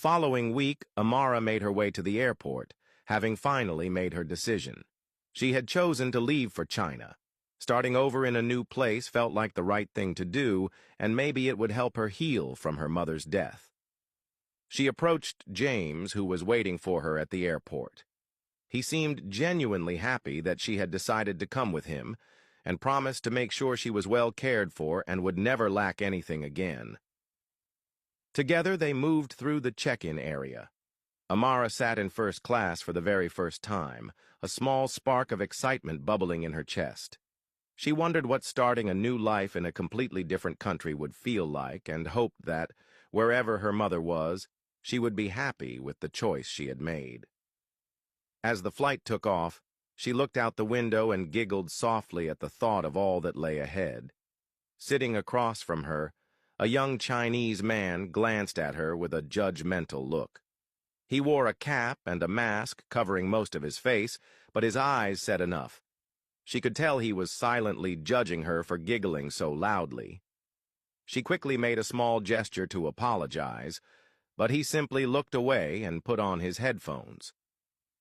following week, Amara made her way to the airport, having finally made her decision. She had chosen to leave for China. Starting over in a new place felt like the right thing to do, and maybe it would help her heal from her mother's death. She approached James, who was waiting for her at the airport. He seemed genuinely happy that she had decided to come with him, and promised to make sure she was well cared for and would never lack anything again. Together they moved through the check-in area. Amara sat in first class for the very first time, a small spark of excitement bubbling in her chest. She wondered what starting a new life in a completely different country would feel like and hoped that, wherever her mother was, she would be happy with the choice she had made. As the flight took off, she looked out the window and giggled softly at the thought of all that lay ahead. Sitting across from her, a young Chinese man glanced at her with a judgmental look. He wore a cap and a mask covering most of his face, but his eyes said enough. She could tell he was silently judging her for giggling so loudly. She quickly made a small gesture to apologize, but he simply looked away and put on his headphones.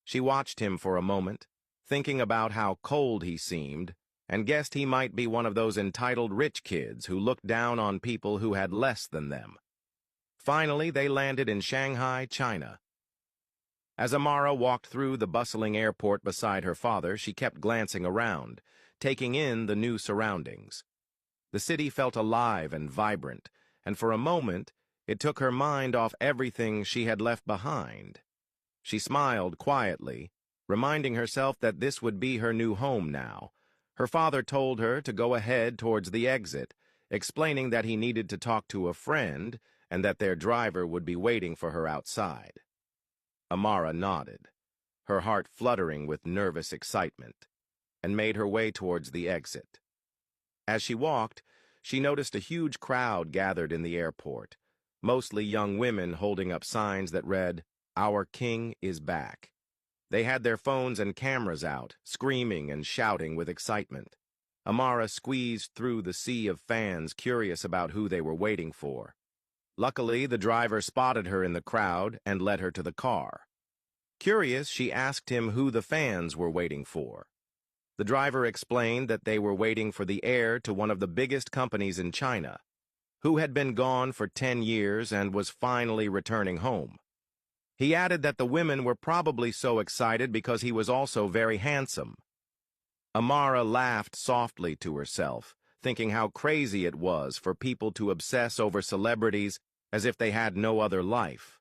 She watched him for a moment, thinking about how cold he seemed, and guessed he might be one of those entitled rich kids who looked down on people who had less than them. Finally, they landed in Shanghai, China. As Amara walked through the bustling airport beside her father, she kept glancing around, taking in the new surroundings. The city felt alive and vibrant, and for a moment, it took her mind off everything she had left behind. She smiled quietly, reminding herself that this would be her new home now. Her father told her to go ahead towards the exit, explaining that he needed to talk to a friend and that their driver would be waiting for her outside. Amara nodded, her heart fluttering with nervous excitement, and made her way towards the exit. As she walked, she noticed a huge crowd gathered in the airport, mostly young women holding up signs that read, "Our King is back." They had their phones and cameras out, screaming and shouting with excitement. Amara squeezed through the sea of fans, curious about who they were waiting for. Luckily, the driver spotted her in the crowd and led her to the car. Curious, she asked him who the fans were waiting for. The driver explained that they were waiting for the heir to one of the biggest companies in China, who had been gone for 10 years and was finally returning home. He added that the women were probably so excited because he was also very handsome. Amara laughed softly to herself, thinking how crazy it was for people to obsess over celebrities as if they had no other life.